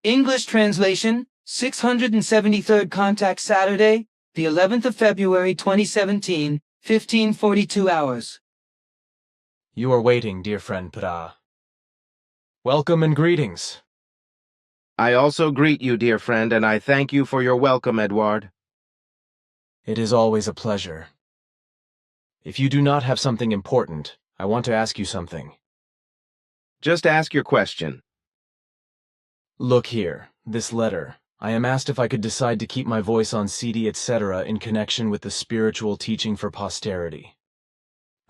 English translation, 673rd contact Saturday, the 11th of February 2017, 15:42 hours. You are waiting, dear friend Ptaah. Welcome and greetings. I also greet you, dear friend, and I thank you for your welcome, Edward. It is always a pleasure. If you do not have something important, I want to ask you something. Just ask your question. Look here, this letter. I am asked if I could decide to keep my voice on CD, etc. in connection with the spiritual teaching for posterity.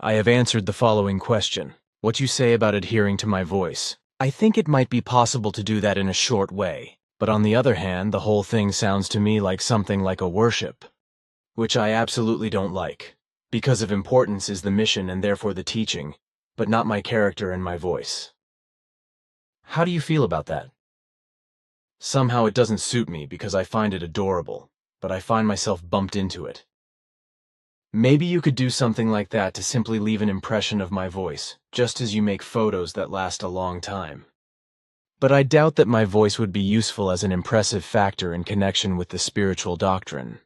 I have answered the following question. What you say about adhering to my voice. I think it might be possible to do that in a short way, but on the other hand, the whole thing sounds to me like something like a worship, which I absolutely don't like. Because of importance is the mission and therefore the teaching, but not my character and my voice. How do you feel about that? Somehow it doesn't suit me because I find it adorable, but I find myself bumped into it. Maybe you could do something like that to simply leave an impression of my voice, just as you make photos that last a long time. But I doubt that my voice would be useful as an impressive factor in connection with the spiritual doctrine.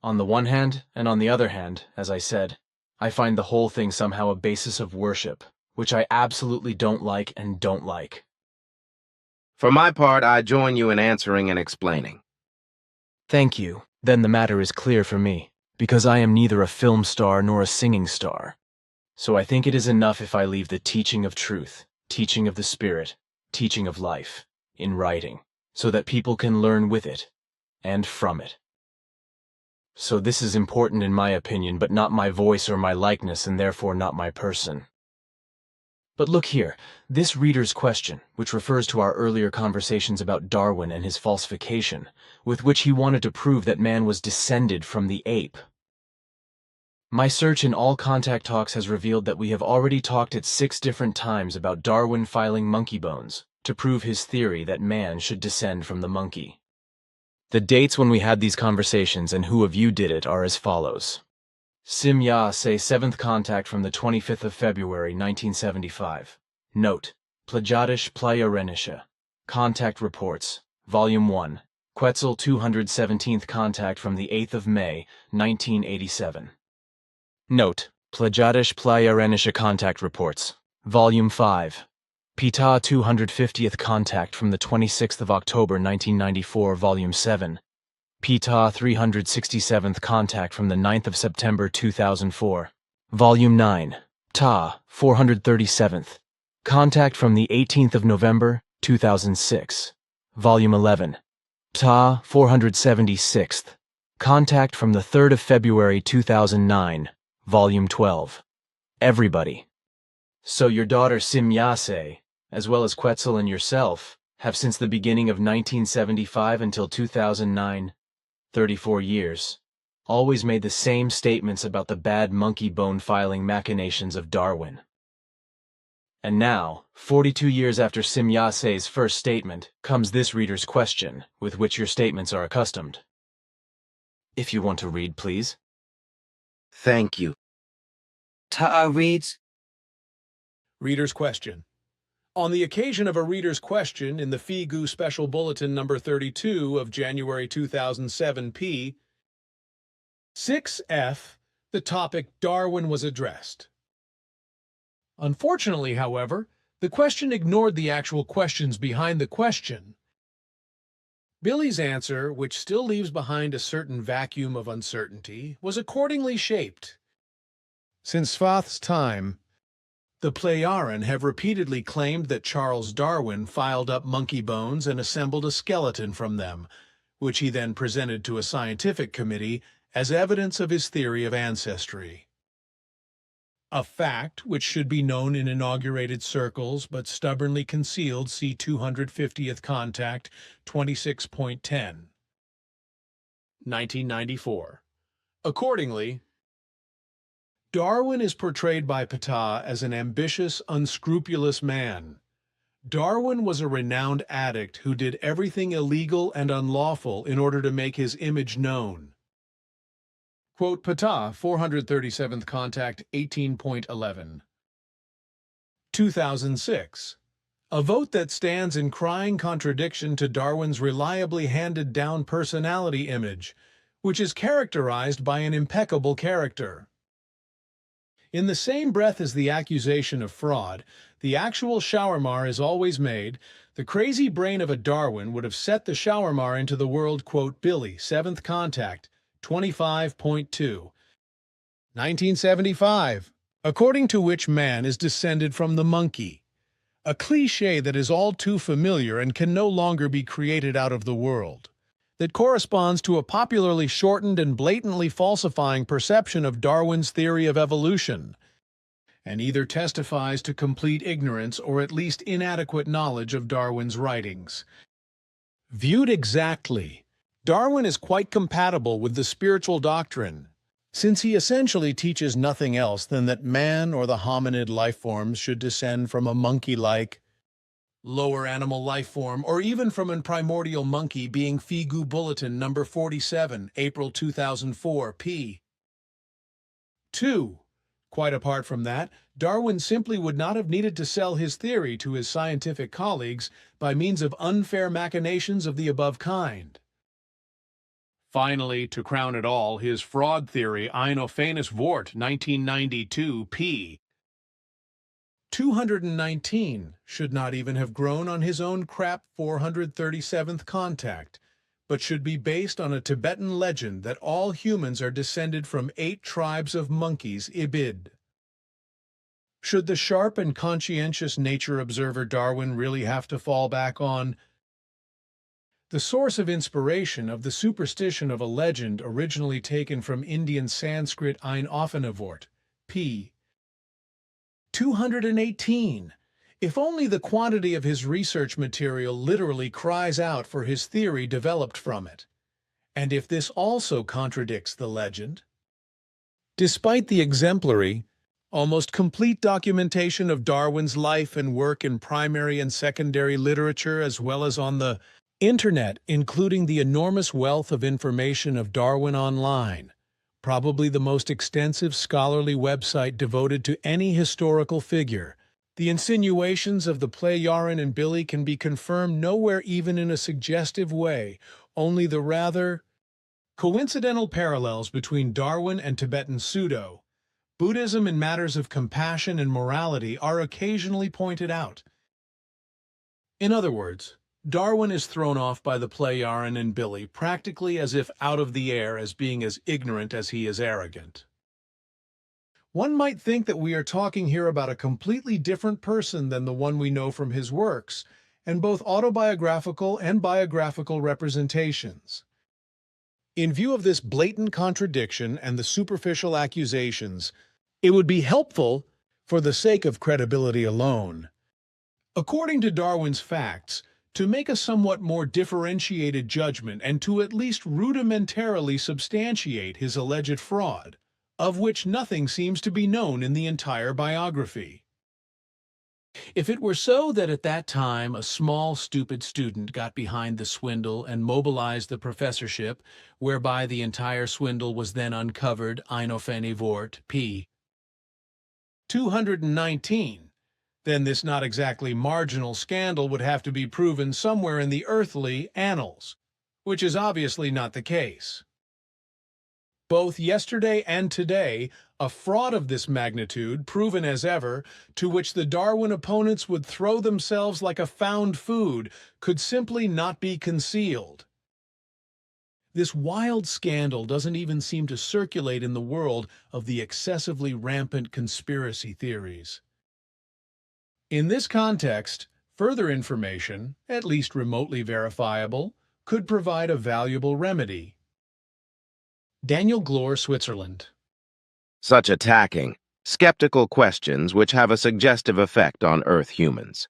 On the one hand, and on the other hand, as I said, I find the whole thing somehow a basis of worship, which I absolutely don't like and don't like. For my part, I join you in answering and explaining. Thank you. Then the matter is clear for me, because I am neither a film star nor a singing star. So I think it is enough if I leave the teaching of truth, teaching of the Spirit, teaching of life, in writing, so that people can learn with it, and from it. So this is important in my opinion, but not my voice or my likeness, and therefore not my person. But look here, this reader's question, which refers to our earlier conversations about Darwin and his falsification, with which he wanted to prove that man was descended from the ape. My search in all contact talks has revealed that we have already talked at 6 different times about Darwin filing monkey bones to prove his theory that man should descend from the monkey. The dates when we had these conversations and who of you did it are as follows. Sim Ya say 7th contact from the 25th of February 1975. Note, Plejadish Playa Contact Reports, Volume 1. Quetzal 217th contact from the 8th of May 1987. Note, Plejadish Playa Contact Reports, Volume 5. Ptaah 250th contact from the 26th of October 1994, Volume 7. Ptaah 367th contact from the 9th of September 2004. Volume 9. Ptaah 437th. Contact from the 18th of November 2006. Volume 11. Ptaah 476th. Contact from the 3rd of February 2009. Volume 12. Everybody. So your daughter Sim Yase, as well as Quetzal and yourself, have since the beginning of 1975 until 2009, 34 years, always made the same statements about the bad monkey bone filing machinations of Darwin. And now, 42 years after Sim Yase's first statement, comes this reader's question, with which your statements are accustomed. If you want to read, please. Thank you. Ptaah reads, Reader's question. On the occasion of a reader's question in the FIGU Special Bulletin number 32 of January 2007 p. 6F, the topic Darwin was addressed. Unfortunately, however, the question ignored the actual questions behind the question. Billy's answer, which still leaves behind a certain vacuum of uncertainty, was accordingly shaped. Since Svath's time, the Plejaren have repeatedly claimed that Charles Darwin filed up monkey bones and assembled a skeleton from them, which he then presented to a scientific committee as evidence of his theory of ancestry. A fact which should be known in inaugurated circles but stubbornly concealed, see 250th Contact 26.10. 1994. Accordingly, Darwin is portrayed by Ptaah as an ambitious, unscrupulous man. Darwin was a renowned addict who did everything illegal and unlawful in order to make his image known. Quote Ptaah, 437th Contact, 18.11. 2006. a vote that stands in crying contradiction to Darwin's reliably handed-down personality image, which is characterized by an impeccable character. In the same breath as the accusation of fraud, the actual Shawarma is always made. The crazy brain of a Darwin would have set the Shawarma into the world, quote, Billy, Seventh Contact, 25.2. 1975, according to which man is descended from the monkey. A cliché that is all too familiar and can no longer be created out of the world. That corresponds to a popularly shortened and blatantly falsifying perception of Darwin's theory of evolution, and either testifies to complete ignorance or at least inadequate knowledge of Darwin's writings. Viewed exactly, Darwin is quite compatible with the spiritual doctrine, since he essentially teaches nothing else than that man or the hominid life forms should descend from a monkey-like, lower animal life form, or even from a primordial monkey, being Figu Bulletin number 47, April 2004, p. 2. Quite apart from that, Darwin simply would not have needed to sell his theory to his scientific colleagues by means of unfair machinations of the above kind. Finally, to crown it all, his fraud theory, Ein Ophanes Wort, 1992, p. 219, should not even have grown on his own crap 437th contact, but should be based on a Tibetan legend that all humans are descended from 8 tribes of monkeys, Ibid. Should the sharp and conscientious nature observer Darwin really have to fall back on the source of inspiration of the superstition of a legend originally taken from Indian Sanskrit Ein Ophanavort, p. 218, if only the quantity of his research material literally cries out for his theory developed from it, and if this also contradicts the legend? Despite the exemplary, almost complete documentation of Darwin's life and work in primary and secondary literature as well as on the Internet, including the enormous wealth of information of Darwin Online, probably the most extensive scholarly website devoted to any historical figure, the insinuations of the Ptaah and Billy can be confirmed nowhere even in a suggestive way, only the rather coincidental parallels between Darwin and Tibetan Buddhism in matters of compassion and morality are occasionally pointed out. In other words, Darwin is thrown off by the Ptaah and Billy practically as if out of the air as being as ignorant as he is arrogant. One might think that we are talking here about a completely different person than the one we know from his works, and both autobiographical and biographical representations. In view of this blatant contradiction and the superficial accusations, it would be helpful, for the sake of credibility alone, according to Darwin's facts, to make a somewhat more differentiated judgment and to at least rudimentarily substantiate his alleged fraud, of which nothing seems to be known in the entire biography. If it were so that at that time a small, stupid student got behind the swindle and mobilized the professorship, whereby the entire swindle was then uncovered, Ein Ophanes Wort, p. 219, then this not exactly marginal scandal would have to be proven somewhere in the earthly annals, which is obviously not the case. Both yesterday and today, a fraud of this magnitude, proven as ever, to which the Darwin opponents would throw themselves like a found food, could simply not be concealed. This wild scandal doesn't even seem to circulate in the world of the excessively rampant conspiracy theories. In this context, further information, at least remotely verifiable, could provide a valuable remedy. Daniel Glor, Switzerland. Such attacking, skeptical questions which have a suggestive effect on Earth humans.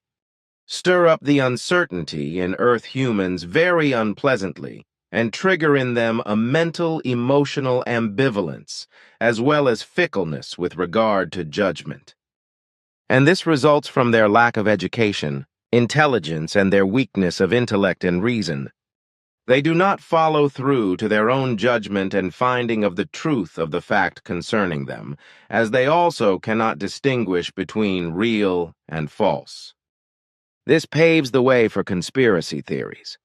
Stir up the uncertainty in Earth humans very unpleasantly and trigger in them a mental, emotional ambivalence as well as fickleness with regard to judgment. And this results from their lack of education, intelligence, and their weakness of intellect and reason. They do not follow through to their own judgment and finding of the truth of the fact concerning them, as they also cannot distinguish between real and false. This paves the way for conspiracy theories.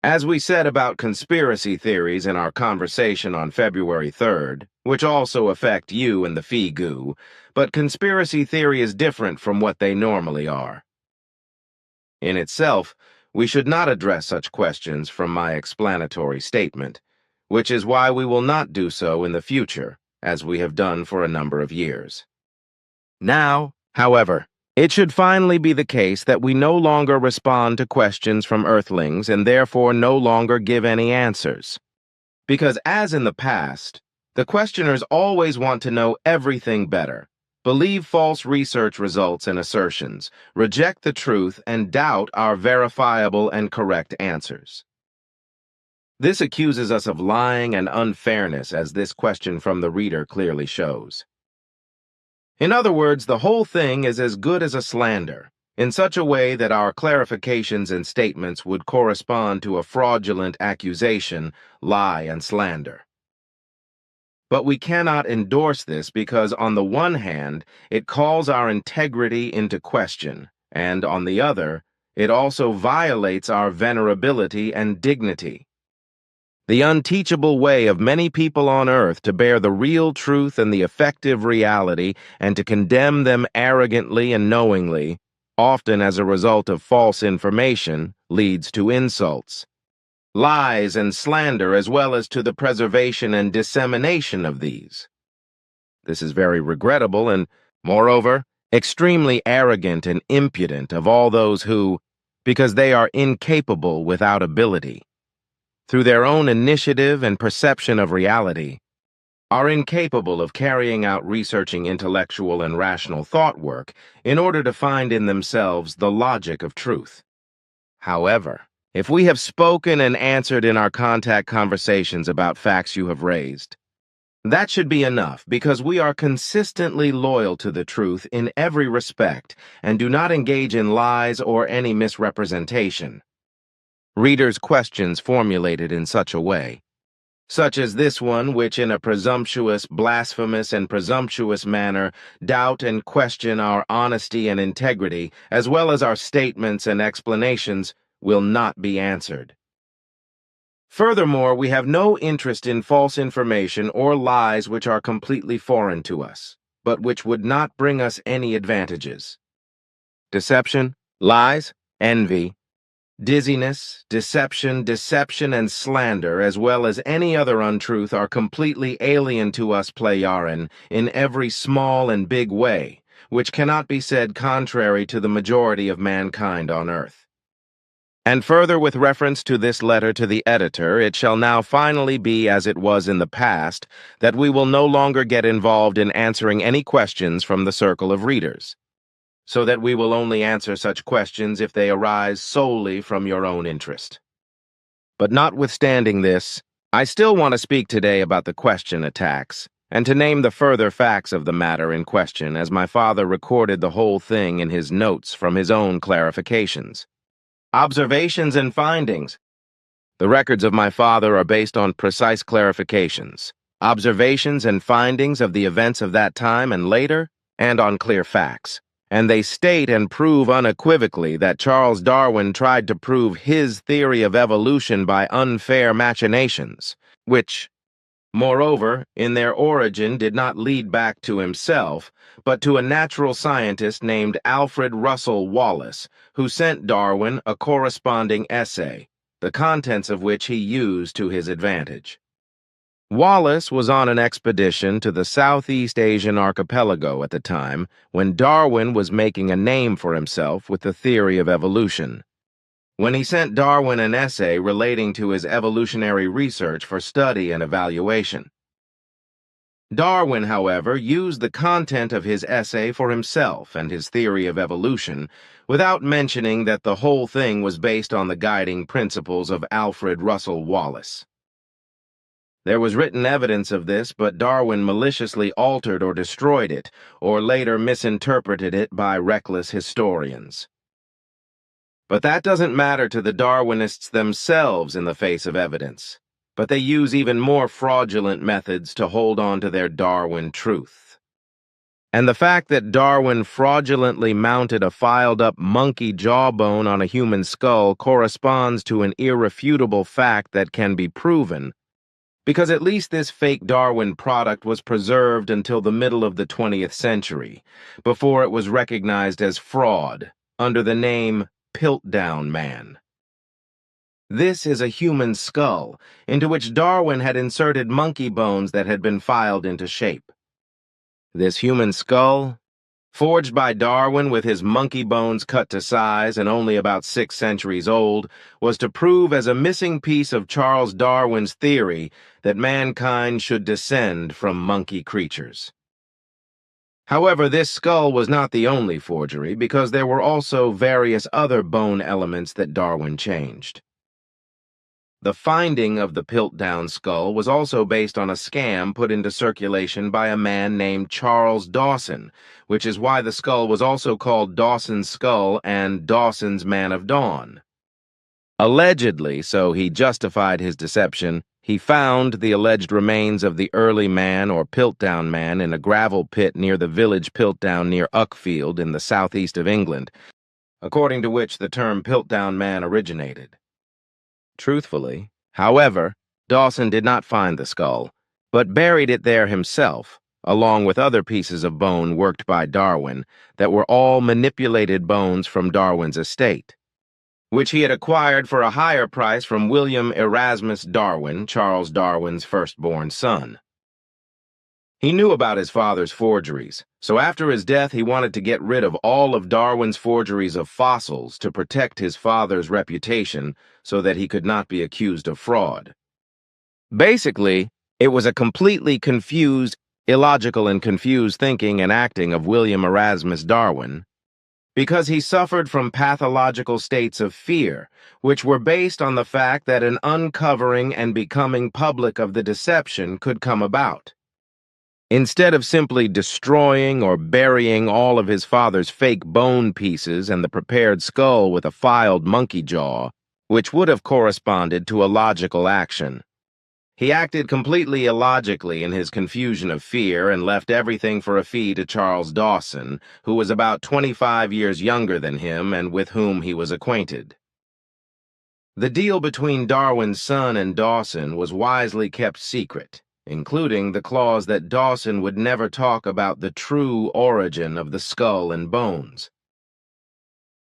As we said about conspiracy theories in our conversation on February 3rd, which also affect you and the Figu, but conspiracy theory is different from what they normally are. In itself, we should not address such questions from my explanatory statement, which is why we will not do so in the future, as we have done for a number of years. Now, however, it should finally be the case that we no longer respond to questions from Earthlings and therefore no longer give any answers. Because as in the past, the questioners always want to know everything better, believe false research results and assertions, reject the truth, and doubt our verifiable and correct answers. This accuses us of lying and unfairness, as this question from the reader clearly shows. In other words, the whole thing is as good as a slander, in such a way that our clarifications and statements would correspond to a fraudulent accusation, lie, and slander. But we cannot endorse this because, on the one hand, it calls our integrity into question, and on the other, it also violates our venerability and dignity. The unteachable way of many people on earth to bear the real truth and the effective reality and to condemn them arrogantly and knowingly, often as a result of false information, leads to insults, lies, and slander, as well as to the preservation and dissemination of these. This is very regrettable and, moreover, extremely arrogant and impudent of all those who, because they are incapable without ability, through their own initiative and perception of reality, are incapable of carrying out researching intellectual and rational thought work in order to find in themselves the logic of truth. However, if we have spoken and answered in our contact conversations about facts you have raised, that should be enough, because we are consistently loyal to the truth in every respect and do not engage in lies or any misrepresentation. Readers' questions formulated in such a way, such as this one, which in a presumptuous, blasphemous, and presumptuous manner doubt and question our honesty and integrity, as well as our statements and explanations, will not be answered. Furthermore, we have no interest in false information or lies which are completely foreign to us, but which would not bring us any advantages. Deception, lies, envy, dizziness, deception, and slander, as well as any other untruth, are completely alien to us Pleiaren in every small and big way, which cannot be said contrary to the majority of mankind on earth. And further, with reference to this letter to the editor, it shall now finally be as it was in the past, that we will no longer get involved in answering any questions from the circle of readers, so that we will only answer such questions if they arise solely from your own interest. But notwithstanding this, I still want to speak today about the question attacks, and to name the further facts of the matter in question, as my father recorded the whole thing in his notes from his own clarifications. Observations and findings. The records of my father are based on precise clarifications, observations and findings of the events of that time and later, and on clear facts. And they state and prove unequivocally that Charles Darwin tried to prove his theory of evolution by unfair machinations, which, moreover, in their origin did not lead back to himself, but to a natural scientist named Alfred Russel Wallace, who sent Darwin a corresponding essay, the contents of which he used to his advantage. Wallace was on an expedition to the Southeast Asian archipelago at the time when Darwin was making a name for himself with the theory of evolution. When he sent Darwin an essay relating to his evolutionary research for study and evaluation. Darwin, however, used the content of his essay for himself and his theory of evolution, without mentioning that the whole thing was based on the guiding principles of Alfred Russel Wallace. There was written evidence of this, but Darwin maliciously altered or destroyed it, or later misinterpreted it by reckless historians. But that doesn't matter to the Darwinists themselves in the face of evidence, but they use even more fraudulent methods to hold on to their Darwin truth. And the fact that Darwin fraudulently mounted a filed-up monkey jawbone on a human skull corresponds to an irrefutable fact that can be proven, because at least this fake Darwin product was preserved until the middle of the 20th century, before it was recognized as fraud under the name Piltdown Man. This is a human skull, into which Darwin had inserted monkey bones that had been filed into shape. This human skull, forged by Darwin with his monkey bones cut to size and only about 6 centuries old, was to prove as a missing piece of Charles Darwin's theory that mankind should descend from monkey creatures. However, this skull was not the only forgery, because there were also various other bone elements that Darwin changed. The finding of the Piltdown skull was also based on a scam put into circulation by a man named Charles Dawson, which is why the skull was also called Dawson's Skull and Dawson's Man of Dawn. Allegedly, so he justified his deception, he found the alleged remains of the early man or Piltdown Man in a gravel pit near the village Piltdown near Uckfield in the southeast of England, according to which the term Piltdown Man originated. Truthfully, however, Dawson did not find the skull, but buried it there himself, along with other pieces of bone worked by Darwin that were all manipulated bones from Darwin's estate, which he had acquired for a higher price from William Erasmus Darwin, Charles Darwin's firstborn son. He knew about his father's forgeries, so after his death he wanted to get rid of all of Darwin's forgeries of fossils to protect his father's reputation so that he could not be accused of fraud. Basically, it was a completely confused, illogical and confused thinking and acting of William Erasmus Darwin, because he suffered from pathological states of fear, which were based on the fact that an uncovering and becoming public of the deception could come about. Instead of simply destroying or burying all of his father's fake bone pieces and the prepared skull with a filed monkey jaw, which would have corresponded to a logical action, he acted completely illogically in his confusion of fear and left everything for a fee to Charles Dawson, who was about 25 years younger than him and with whom he was acquainted. The deal between Darwin's son and Dawson was wisely kept secret, including the clause that Dawson would never talk about the true origin of the skull and bones.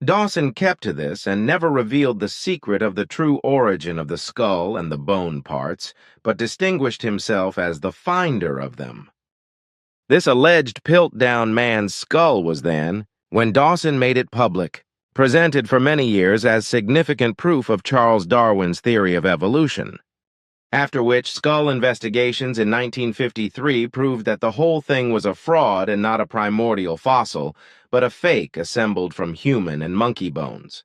Dawson kept to this and never revealed the secret of the true origin of the skull and the bone parts, but distinguished himself as the finder of them. This alleged Piltdown Man's skull was then, when Dawson made it public, presented for many years as significant proof of Charles Darwin's theory of evolution, after which skull investigations in 1953 proved that the whole thing was a fraud and not a primordial fossil, but a fake assembled from human and monkey bones.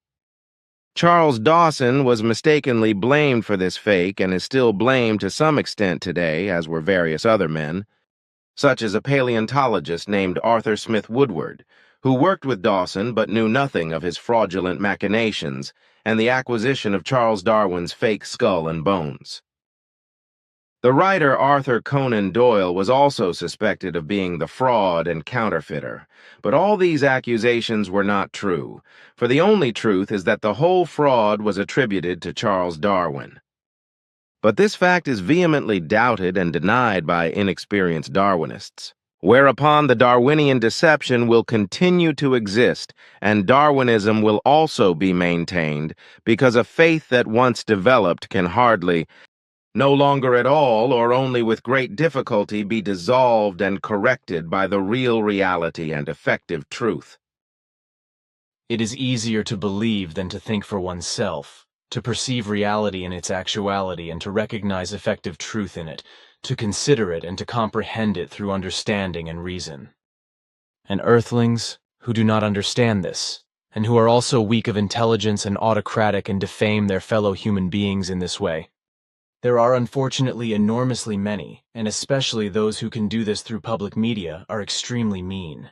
Charles Dawson was mistakenly blamed for this fake and is still blamed to some extent today, as were various other men, such as a paleontologist named Arthur Smith Woodward, who worked with Dawson but knew nothing of his fraudulent machinations and the acquisition of Charles Darwin's fake skull and bones. The writer Arthur Conan Doyle was also suspected of being the fraud and counterfeiter, but all these accusations were not true, for the only truth is that the whole fraud was attributed to Charles Darwin. But this fact is vehemently doubted and denied by inexperienced Darwinists, whereupon the Darwinian deception will continue to exist and Darwinism will also be maintained because a faith that once developed can hardly, no longer at all or only with great difficulty, be dissolved and corrected by the real reality and effective truth. It is easier to believe than to think for oneself, to perceive reality in its actuality and to recognize effective truth in it, to consider it and to comprehend it through understanding and reason. And earthlings, who do not understand this, and who are also weak of intelligence and autocratic and defame their fellow human beings in this way, there are unfortunately enormously many, and especially those who can do this through public media are extremely mean.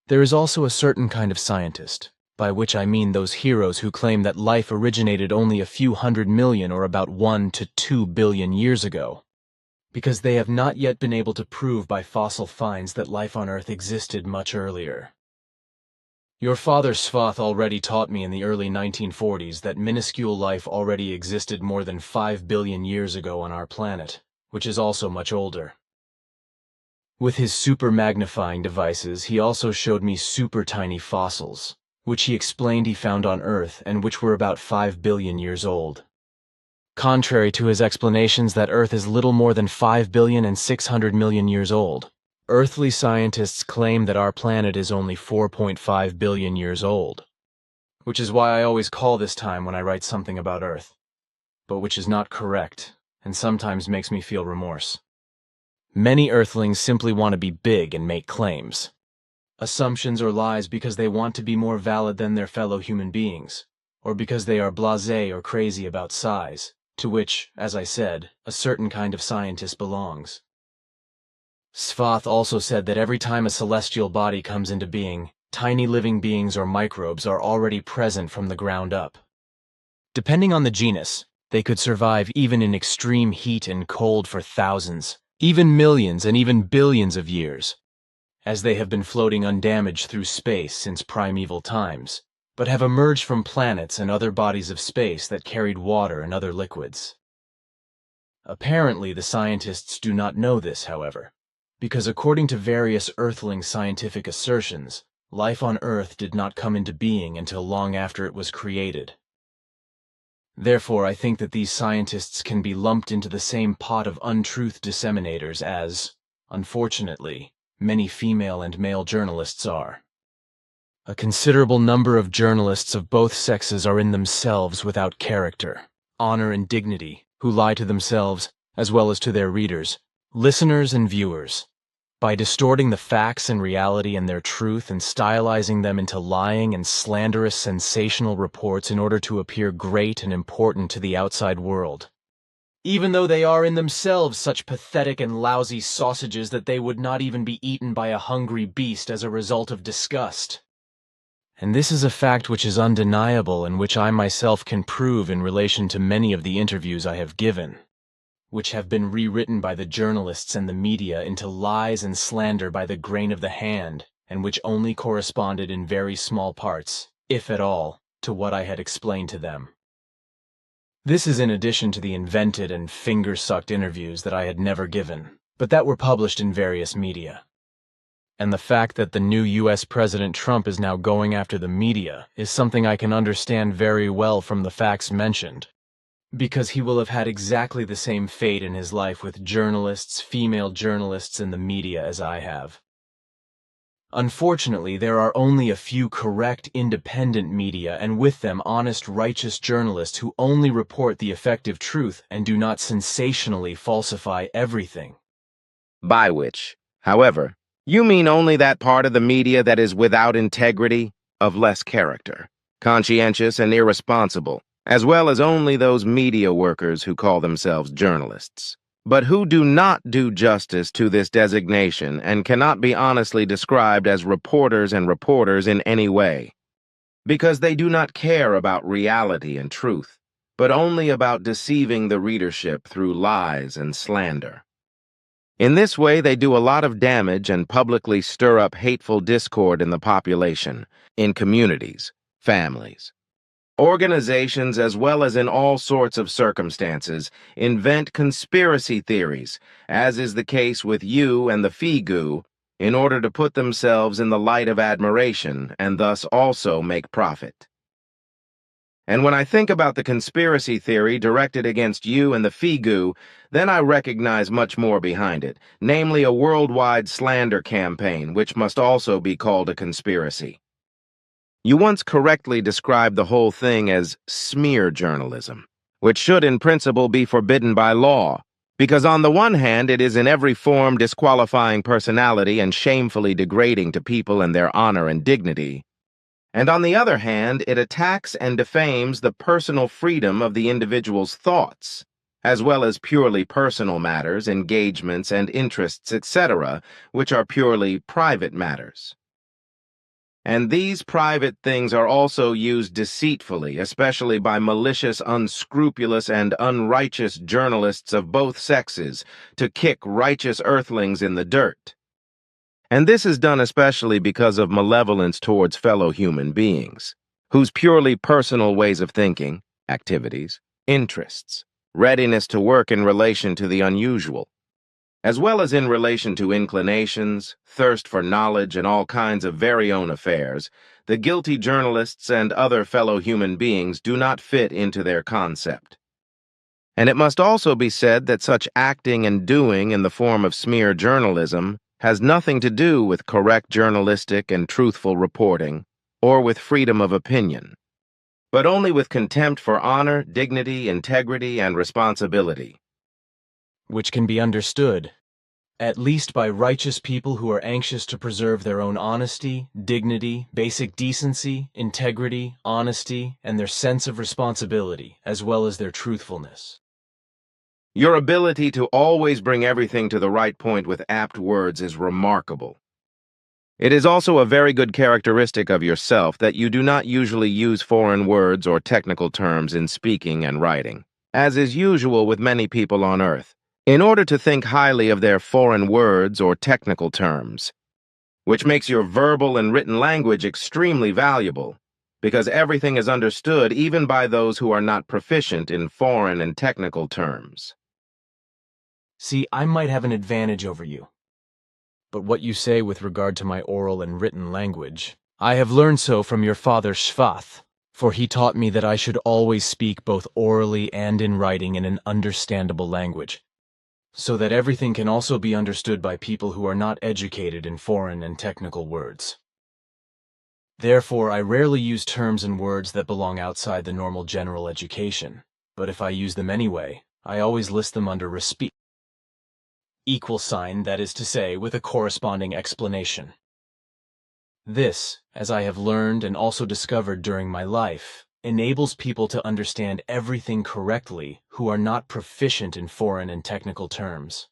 There is also a certain kind of scientist, by which I mean those heroes who claim that life originated only a few 100 million or about 1 to 2 billion years ago. because they have not yet been able to prove by fossil finds that life on Earth existed much earlier. Your father Svath already taught me in the early 1940s that minuscule life already existed more than 5 billion years ago on our planet, which is also much older. With his super magnifying devices, he also showed me super tiny fossils, which he explained he found on Earth and which were about 5 billion years old. Contrary to his explanations that Earth is little more than 5 billion and 600 million years old, earthly scientists claim that our planet is only 4.5 billion years old, which is why I always call this time when I write something about Earth, but which is not correct and sometimes makes me feel remorse. Many Earthlings simply want to be big and make claims. Assumptions or lies because they want to be more valid than their fellow human beings, or because they are blasé or crazy about size, to which, as I said, a certain kind of scientist belongs. Svath also said that every time a celestial body comes into being, tiny living beings or microbes are already present from the ground up. Depending on the genus, they could survive even in extreme heat and cold for thousands, even millions and even billions of years, as they have been floating undamaged through space since primeval times, but have emerged from planets and other bodies of space that carried water and other liquids. Apparently, the scientists do not know this, however, because according to various Earthling scientific assertions, life on Earth did not come into being until long after it was created. Therefore, I think that these scientists can be lumped into the same pot of untruth disseminators as, unfortunately, many female and male journalists are. A considerable number of journalists of both sexes are in themselves without character, honor, and dignity, who lie to themselves, as well as to their readers, listeners, and viewers, by distorting the facts and reality and their truth and stylizing them into lying and slanderous sensational reports in order to appear great and important to the outside world, even though they are in themselves such pathetic and lousy sausages that they would not even be eaten by a hungry beast as a result of disgust. And this is a fact which is undeniable and which I myself can prove in relation to many of the interviews I have given, which have been rewritten by the journalists and the media into lies and slander by the grain of the hand, and which only corresponded in very small parts, if at all, to what I had explained to them. This is in addition to the invented and finger-sucked interviews that I had never given, but that were published in various media. And the fact that the new US President Trump is now going after the media is something I can understand very well from the facts mentioned, because he will have had exactly the same fate in his life with journalists, female journalists, and the media as I have. Unfortunately, there are only a few correct, independent media, and with them honest, righteous journalists who only report the effective truth and do not sensationally falsify everything. By which, however, you mean only that part of the media that is without integrity, of less character, conscientious and irresponsible, as well as only those media workers who call themselves journalists, but who do not do justice to this designation and cannot be honestly described as reporters and reporters in any way, because they do not care about reality and truth, but only about deceiving the readership through lies and slander. In this way, they do a lot of damage and publicly stir up hateful discord in the population, in communities, families. Organizations, as well as in all sorts of circumstances, invent conspiracy theories, as is the case with you and the Figu, in order to put themselves in the light of admiration and thus also make profit. And when I think about the conspiracy theory directed against you and the Figu, then I recognize much more behind it, namely a worldwide slander campaign, which must also be called a conspiracy. You once correctly described the whole thing as smear journalism, which should in principle be forbidden by law, because on the one hand it is in every form disqualifying personality and shamefully degrading to people and their honor and dignity, and on the other hand it attacks and defames the personal freedom of the individual's thoughts, as well as purely personal matters, engagements, and interests, etc., which are purely private matters. And these private things are also used deceitfully, especially by malicious, unscrupulous, and unrighteous journalists of both sexes, to kick righteous earthlings in the dirt. And this is done especially because of malevolence towards fellow human beings, whose purely personal ways of thinking, activities, interests, readiness to work in relation to the unusual, as well as in relation to inclinations, thirst for knowledge, and all kinds of very own affairs, the guilty journalists and other fellow human beings do not fit into their concept. And it must also be said that such acting and doing in the form of smear journalism has nothing to do with correct journalistic and truthful reporting, or with freedom of opinion, but only with contempt for honor, dignity, integrity, and responsibility. Which can be understood, at least by righteous people who are anxious to preserve their own honesty, dignity, basic decency, integrity, honesty, and their sense of responsibility, as well as their truthfulness. Your ability to always bring everything to the right point with apt words is remarkable. It is also a very good characteristic of yourself that you do not usually use foreign words or technical terms in speaking and writing, as is usual with many people on Earth, in order to think highly of their foreign words or technical terms, which makes your verbal and written language extremely valuable, because everything is understood even by those who are not proficient in foreign and technical terms. See, I might have an advantage over you. But what you say with regard to my oral and written language, I have learned so from your father Shvath, for he taught me that I should always speak both orally and in writing in an understandable language, so that everything can also be understood by people who are not educated in foreign and technical words. Therefore, I rarely use terms and words that belong outside the normal general education, but if I use them anyway, I always list them under respe equal sign, that is to say, with a corresponding explanation. This, as I have learned and also discovered during my life, enables people to understand everything correctly who are not proficient in foreign and technical terms.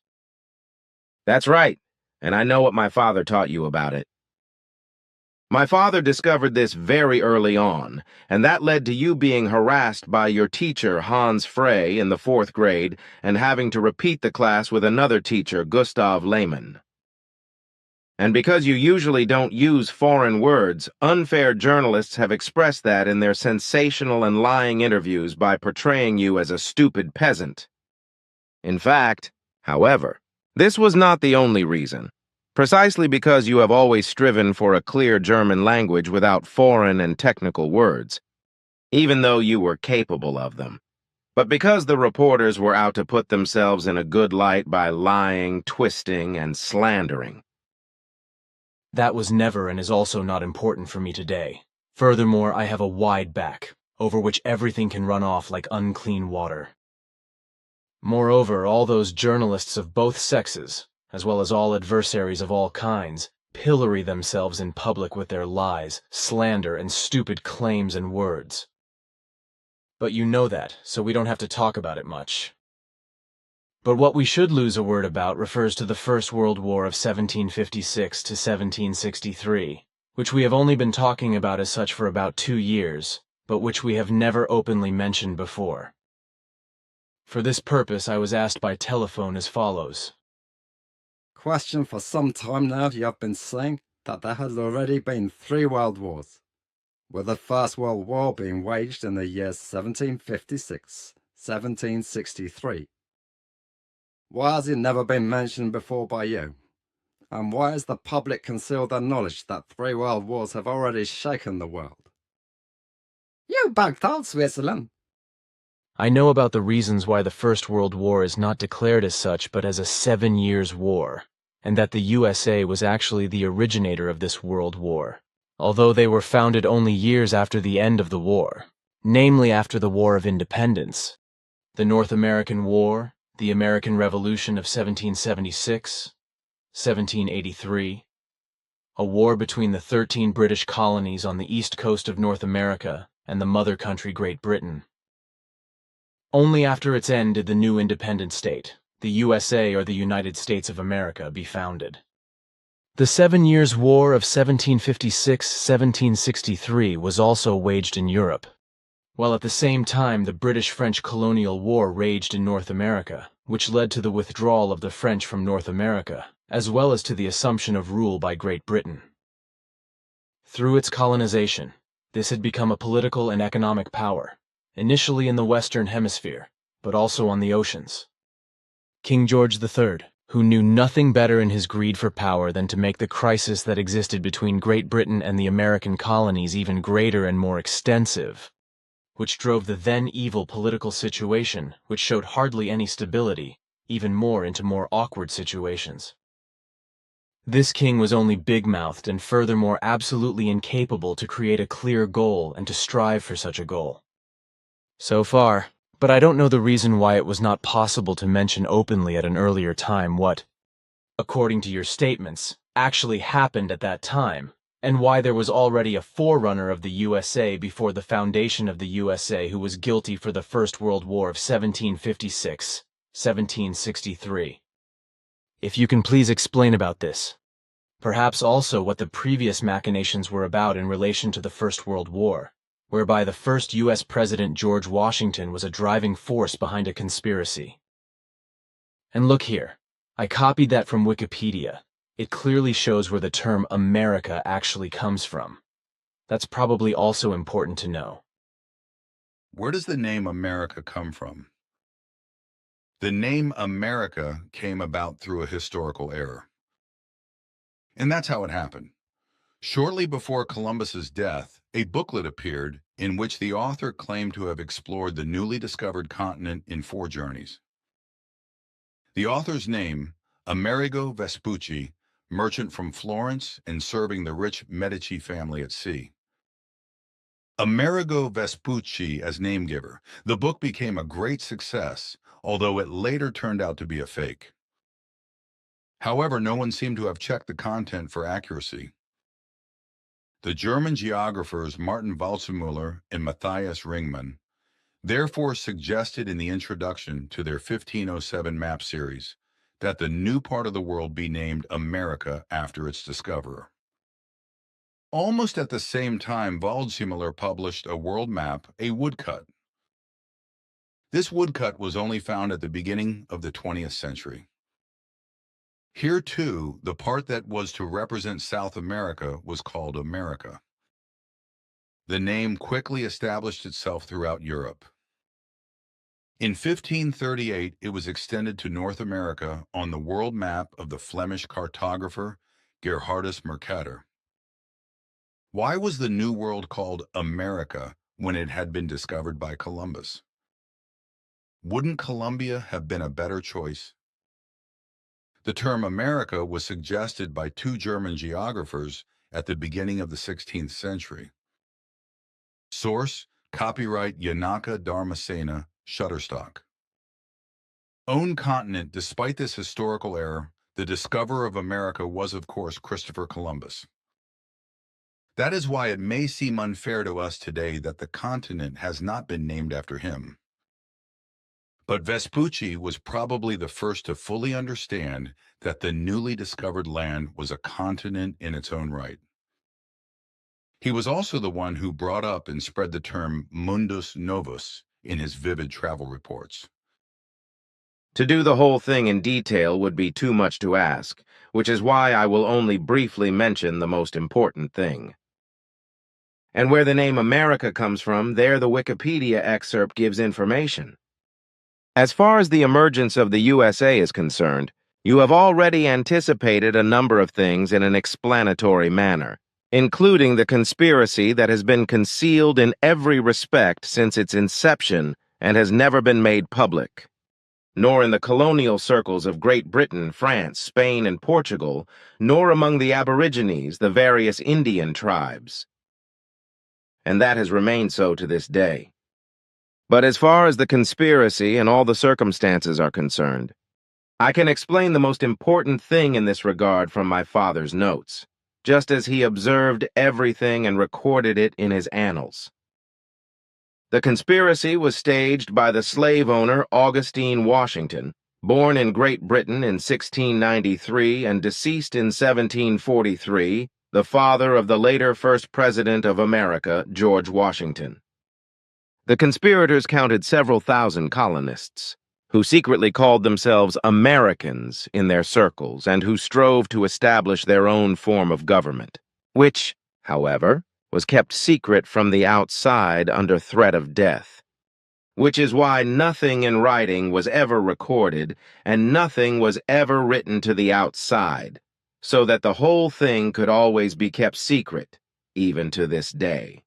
That's right, and I know what my father taught you about it. My father discovered this very early on, and that led to you being harassed by your teacher, Hans Frey, in the 4th grade, and having to repeat the class with another teacher, Gustav Lehmann. And because you usually don't use foreign words, unfair journalists have expressed that in their sensational and lying interviews by portraying you as a stupid peasant. In fact, however, this was not the only reason. Precisely because you have always striven for a clear German language without foreign and technical words, even though you were capable of them. But because the reporters were out to put themselves in a good light by lying, twisting, and slandering. That was never and is also not important for me today. Furthermore, I have a wide back, over which everything can run off like unclean water. Moreover, all those journalists of both sexes, as well as all adversaries of all kinds, pillory themselves in public with their lies, slander, and stupid claims and words. But you know that, so we don't have to talk about it much. But what we should lose a word about refers to the First World War of 1756 to 1763, which we have only been talking about as such for about 2 years, but which we have never openly mentioned before. For this purpose, I was asked by telephone as follows. Question: for some time now you have been saying that there has already been 3 world wars, with the First World War being waged in the years 1756, 1763. Why has it never been mentioned before by you? And why has the public concealed their knowledge that 3 world wars have already shaken the world? You backed out Switzerland. I know about the reasons why the First World War is not declared as such but as a 7 years war, and that the USA was actually the originator of this world war, although they were founded only years after the end of the war, namely after the War of Independence, the North American War, the American Revolution of 1776, 1783, a war between the 13 British colonies on the east coast of North America and the mother country Great Britain. Only after its end did the new independent state, the USA or the United States of America, be founded. The 7 Years' War of 1756–1763 was also waged in Europe, while at the same time the British-French colonial war raged in North America, which led to the withdrawal of the French from North America, as well as to the assumption of rule by Great Britain. Through its colonization, this had become a political and economic power, initially in the Western Hemisphere, but also on the oceans. King George III, who knew nothing better in his greed for power than to make the crisis that existed between Great Britain and the American colonies even greater and more extensive, which drove the then evil political situation, which showed hardly any stability, even more into more awkward situations. This king was only big-mouthed and furthermore absolutely incapable to create a clear goal and to strive for such a goal. So far, but I don't know the reason why it was not possible to mention openly at an earlier time what, according to your statements, actually happened at that time, and why there was already a forerunner of the USA before the foundation of the USA who was guilty for the First World War of 1756–1763. If you can please explain about this. Perhaps also what the previous machinations were about in relation to the First World War, whereby the first U.S. President George Washington was a driving force behind a conspiracy. And look here, I copied that from Wikipedia. It clearly shows where the term America actually comes from. That's probably also important to know. Where does the name America come from? The name America came about through a historical error. And that's how it happened. Shortly before Columbus's death, a booklet appeared in which the author claimed to have explored the newly discovered continent in 4 journeys. The author's name, Amerigo Vespucci, merchant from Florence and serving the rich Medici family at sea. Amerigo Vespucci as name giver, the book became a great success, although it later turned out to be a fake. However, no one seemed to have checked the content for accuracy. The German geographers Martin Waldseemüller and Matthias Ringmann therefore suggested in the introduction to their 1507 map series that the new part of the world be named America after its discoverer. Almost at the same time, Waldseemüller published a world map, a woodcut. This woodcut was only found at the beginning of the 20th century. Here, too, the part that was to represent South America was called America. The name quickly established itself throughout Europe. In 1538, it was extended to North America on the world map of the Flemish cartographer Gerhardus Mercator. Why was the New World called America when it had been discovered by Columbus? Wouldn't Columbia have been a better choice? The term America was suggested by 2 German geographers at the beginning of the 16th century. Source: copyright Yanaka Dharmasena, Shutterstock. Own continent. Despite this historical error, the discoverer of America was, of course, Christopher Columbus. That is why it may seem unfair to us today that the continent has not been named after him. But Vespucci was probably the first to fully understand that the newly discovered land was a continent in its own right. He was also the one who brought up and spread the term mundus novus in his vivid travel reports. To do the whole thing in detail would be too much to ask, which is why I will only briefly mention the most important thing. And where the name America comes from, there the Wikipedia excerpt gives information. As far as the emergence of the USA is concerned, you have already anticipated a number of things in an explanatory manner, including the conspiracy that has been concealed in every respect since its inception and has never been made public, nor in the colonial circles of Great Britain, France, Spain, and Portugal, nor among the Aborigines, the various Indian tribes. And that has remained so to this day. But as far as the conspiracy and all the circumstances are concerned, I can explain the most important thing in this regard from my father's notes, just as he observed everything and recorded it in his annals. The conspiracy was staged by the slave owner Augustine Washington, born in Great Britain in 1693 and deceased in 1743, the father of the later first president of America, George Washington. The conspirators counted several thousand colonists, who secretly called themselves Americans in their circles and who strove to establish their own form of government, which, however, was kept secret from the outside under threat of death. Which is why nothing in writing was ever recorded and nothing was ever written to the outside, so that the whole thing could always be kept secret, even to this day.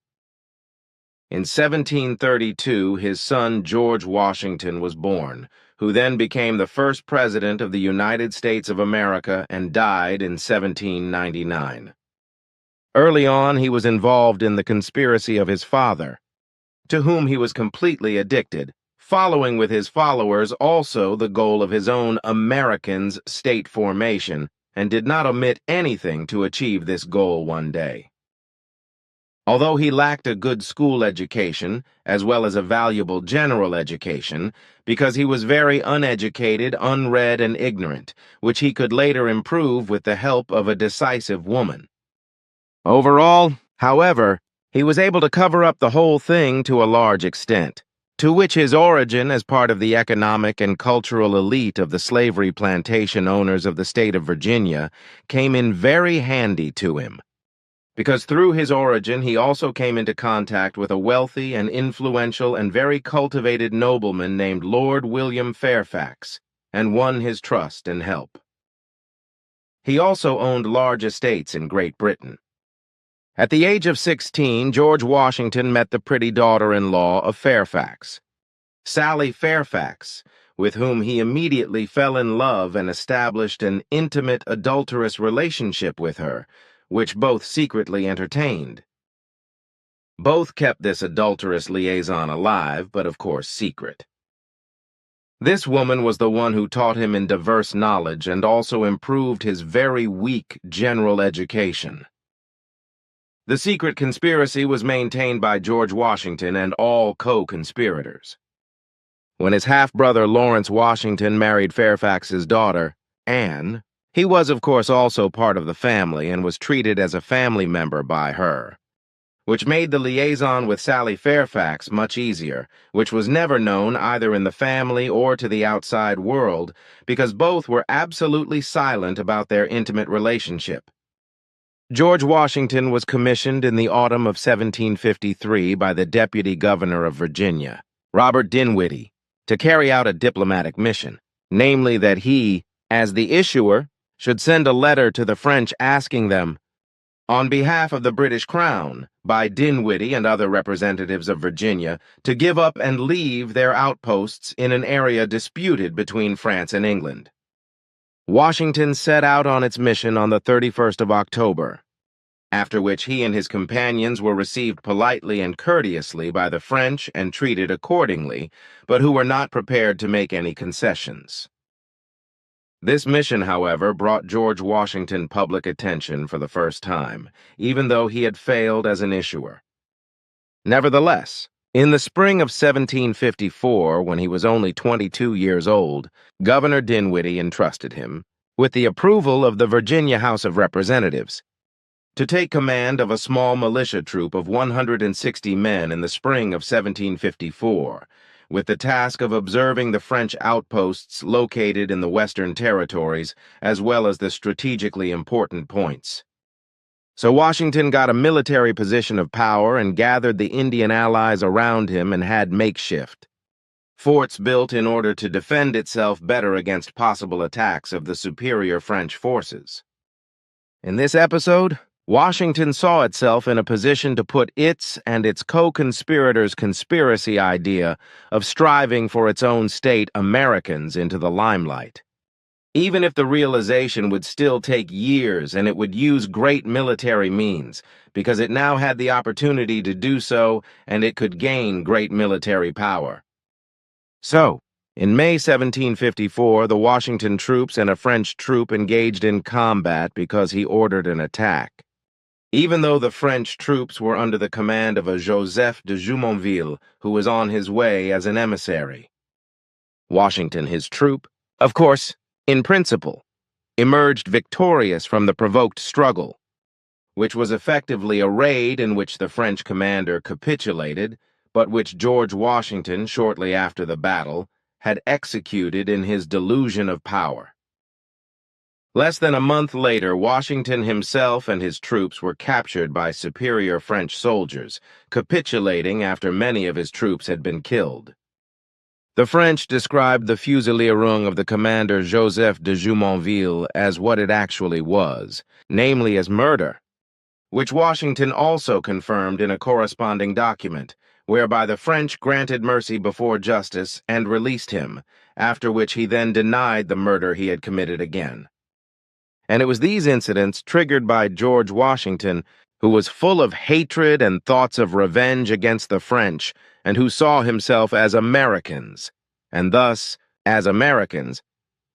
In 1732, his son George Washington was born, who then became the first president of the United States of America and died in 1799. Early on, he was involved in the conspiracy of his father, to whom he was completely addicted, following with his followers also the goal of his own Americans' state formation, and did not omit anything to achieve this goal one day. Although he lacked a good school education, as well as a valuable general education, because he was very uneducated, unread, and ignorant, which he could later improve with the help of a decisive woman. Overall, however, he was able to cover up the whole thing to a large extent, to which his origin as part of the economic and cultural elite of the slavery plantation owners of the state of Virginia came in very handy to him, because through his origin he also came into contact with a wealthy and influential and very cultivated nobleman named Lord William Fairfax, and won his trust and help. He also owned large estates in Great Britain. At the age of 16, George Washington met the pretty daughter-in-law of Fairfax, Sally Fairfax, with whom he immediately fell in love and established an intimate adulterous relationship with her, which both secretly entertained. Both kept this adulterous liaison alive, but of course secret. This woman was the one who taught him in diverse knowledge and also improved his very weak general education. The secret conspiracy was maintained by George Washington and all co-conspirators. When his half-brother Lawrence Washington married Fairfax's daughter, Anne, he was of course also part of the family and was treated as a family member by her, which made the liaison with Sally Fairfax much easier, which was never known either in the family or to the outside world, because both were absolutely silent about their intimate relationship. George Washington was commissioned in the autumn of 1753 by the Deputy Governor of Virginia, Robert Dinwiddie, to carry out a diplomatic mission, namely that he, as the issuer, should send a letter to the French asking them, on behalf of the British Crown, by Dinwiddie and other representatives of Virginia, to give up and leave their outposts in an area disputed between France and England. Washington set out on its mission on the 31st of October, after which he and his companions were received politely and courteously by the French and treated accordingly, but who were not prepared to make any concessions. This mission, however, brought George Washington public attention for the first time, even though he had failed as an issuer. Nevertheless, in the spring of 1754, when he was only 22 years old, Governor Dinwiddie entrusted him, with the approval of the Virginia House of Representatives, to take command of a small militia troop of 160 men in the spring of 1754, with the task of observing the French outposts located in the Western Territories, as well as the strategically important points. So Washington got a military position of power and gathered the Indian allies around him and had makeshift forts built in order to defend itself better against possible attacks of the superior French forces. In this episode, Washington saw itself in a position to put its and its co-conspirators' conspiracy idea of striving for its own state Americans into the limelight. Even if the realization would still take years and it would use great military means, because it now had the opportunity to do so and it could gain great military power. So, in May 1754, the Washington troops and a French troop engaged in combat because he ordered an attack. Even though the French troops were under the command of a Joseph de Jumonville, who was on his way as an emissary. Washington, his troop, of course, in principle, emerged victorious from the provoked struggle, which was effectively a raid in which the French commander capitulated, but which George Washington, shortly after the battle, had executed in his delusion of power. Less than a month later, Washington himself and his troops were captured by superior French soldiers, capitulating after many of his troops had been killed. The French described the fusillierung of the commander Joseph de Jumonville as what it actually was, namely as murder, which Washington also confirmed in a corresponding document, whereby the French granted mercy before justice and released him, after which he then denied the murder he had committed again. And it was these incidents, triggered by George Washington, who was full of hatred and thoughts of revenge against the French, and who saw himself as Americans, and thus, as Americans,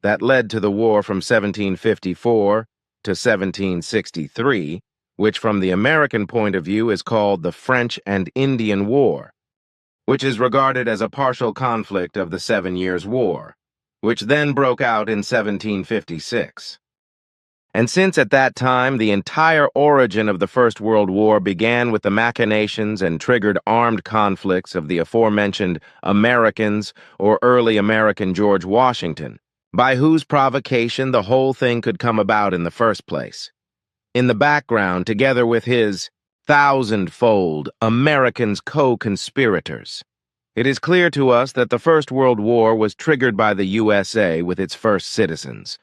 that led to the war from 1754 to 1763, which from the American point of view is called the French and Indian War, which is regarded as a partial conflict of the 7 Years' War, which then broke out in 1756. And since at that time the entire origin of the First World War began with the machinations and triggered armed conflicts of the aforementioned Americans or early American George Washington, by whose provocation the whole thing could come about in the first place. In the background, together with his thousand-fold Americans co-conspirators, it is clear to us that the First World War was triggered by the USA with its first citizens,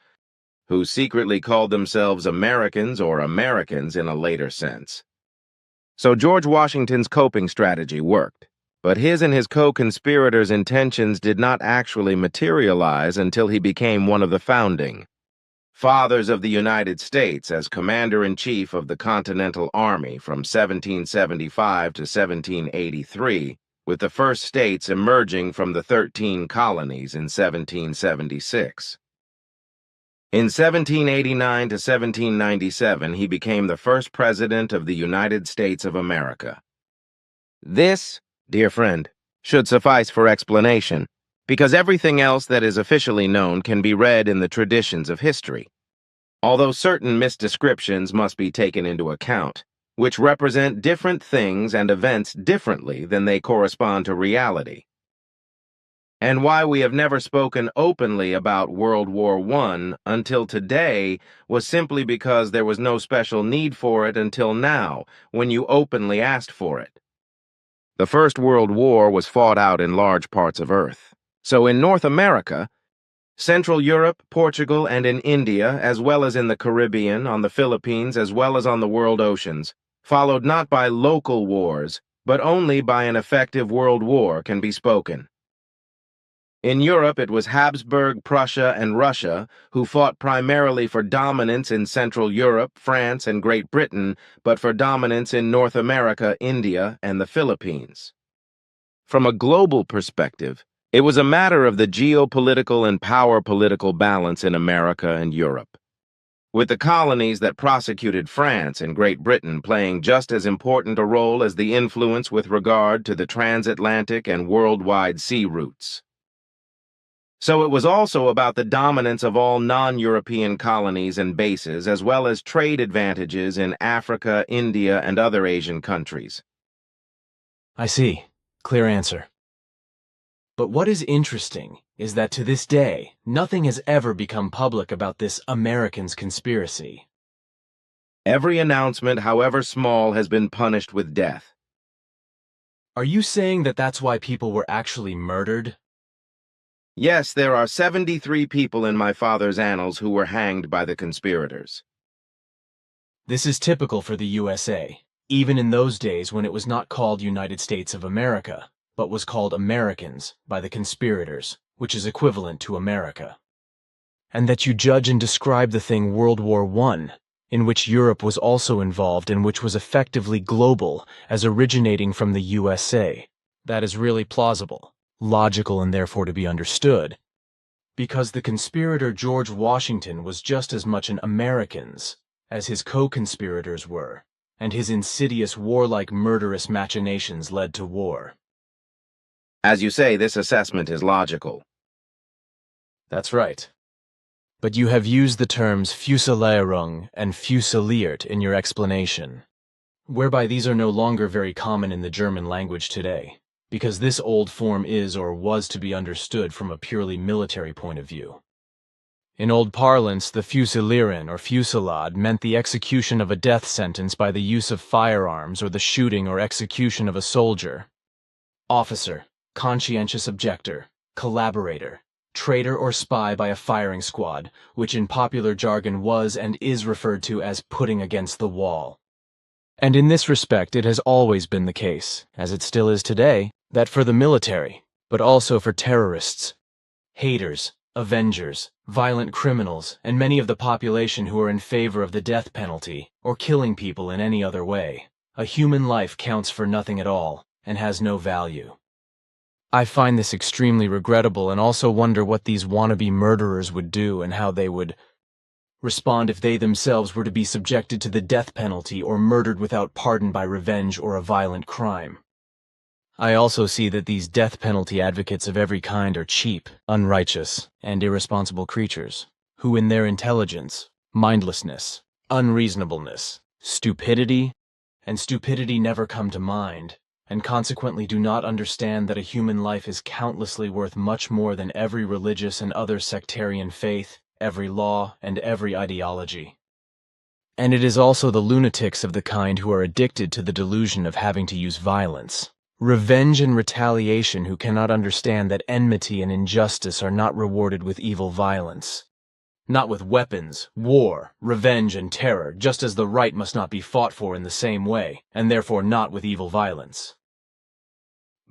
who secretly called themselves Americans or Americans in a later sense. So George Washington's coping strategy worked, but his and his co-conspirators' intentions did not actually materialize until he became one of the founding fathers of the United States as Commander-in-Chief of the Continental Army from 1775 to 1783, with the first states emerging from the 13 colonies in 1776. In 1789 to 1797, he became the first President of the United States of America. This, dear friend, should suffice for explanation, because everything else that is officially known can be read in the traditions of history, although certain misdescriptions must be taken into account, which represent different things and events differently than they correspond to reality. And why we have never spoken openly about World War I until today was simply because there was no special need for it until now, when you openly asked for it. The First World War was fought out in large parts of Earth. So in North America, Central Europe, Portugal, and in India, as well as in the Caribbean, on the Philippines, as well as on the world oceans, followed not by local wars, but only by an effective world war can be spoken. In Europe, it was Habsburg, Prussia, and Russia who fought primarily for dominance in Central Europe, France, and Great Britain, but for dominance in North America, India, and the Philippines. From a global perspective, it was a matter of the geopolitical and power political balance in America and Europe, with the colonies that prosecuted France and Great Britain playing just as important a role as the influence with regard to the transatlantic and worldwide sea routes. So it was also about the dominance of all non-European colonies and bases, as well as trade advantages in Africa, India, and other Asian countries. I see. Clear answer. But what is interesting is that to this day, nothing has ever become public about this Americans conspiracy. Every announcement, however small, has been punished with death. Are you saying that that's why people were actually murdered? Yes, there are 73 people in my father's annals who were hanged by the conspirators. This is typical for the USA, even in those days when it was not called United States of America, but was called Americans by the conspirators, which is equivalent to America. And that you judge and describe the thing World War I, in which Europe was also involved and which was effectively global, as originating from the USA. That is really plausible, logical, and therefore to be understood, because the conspirator George Washington was just as much an Americans as his co-conspirators were, and his insidious warlike murderous machinations led to war. As you say, this assessment is logical. That's right. But you have used the terms Fusillierung and Fusiliert in your explanation, whereby these are no longer very common in the German language today, because this old form is or was to be understood from a purely military point of view. In old parlance, the Fusilieren or fusillade meant the execution of a death sentence by the use of firearms or the shooting or execution of a soldier, officer, conscientious objector, collaborator, traitor or spy by a firing squad, which in popular jargon was and is referred to as putting against the wall. And in this respect it has always been the case, as it still is today, that for the military, but also for terrorists, haters, avengers, violent criminals, and many of the population who are in favor of the death penalty, or killing people in any other way, a human life counts for nothing at all, and has no value. I find this extremely regrettable and also wonder what these wannabe murderers would do and how they would respond if they themselves were to be subjected to the death penalty or murdered without pardon by revenge or a violent crime. I also see that these death penalty advocates of every kind are cheap, unrighteous, and irresponsible creatures, who in their intelligence, mindlessness, unreasonableness, stupidity never come to mind, and consequently do not understand that a human life is countlessly worth much more than every religious and other sectarian faith, every law, and every ideology. And it is also the lunatics of the kind who are addicted to the delusion of having to use violence, revenge and retaliation, who cannot understand that enmity and injustice are not rewarded with evil violence, not with weapons, war, revenge, and terror, just as the right must not be fought for in the same way, and therefore not with evil violence.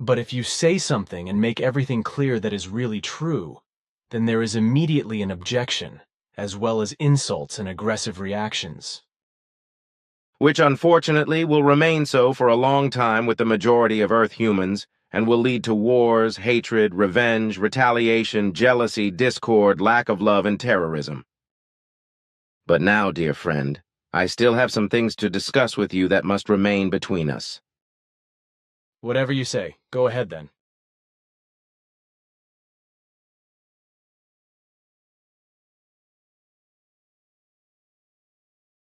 But if you say something and make everything clear that is really true, then there is immediately an objection, as well as insults and aggressive reactions. Which unfortunately will remain so for a long time with the majority of Earth humans, and will lead to wars, hatred, revenge, retaliation, jealousy, discord, lack of love, and terrorism. But now, dear friend, I still have some things to discuss with you that must remain between us. Whatever you say, go ahead then.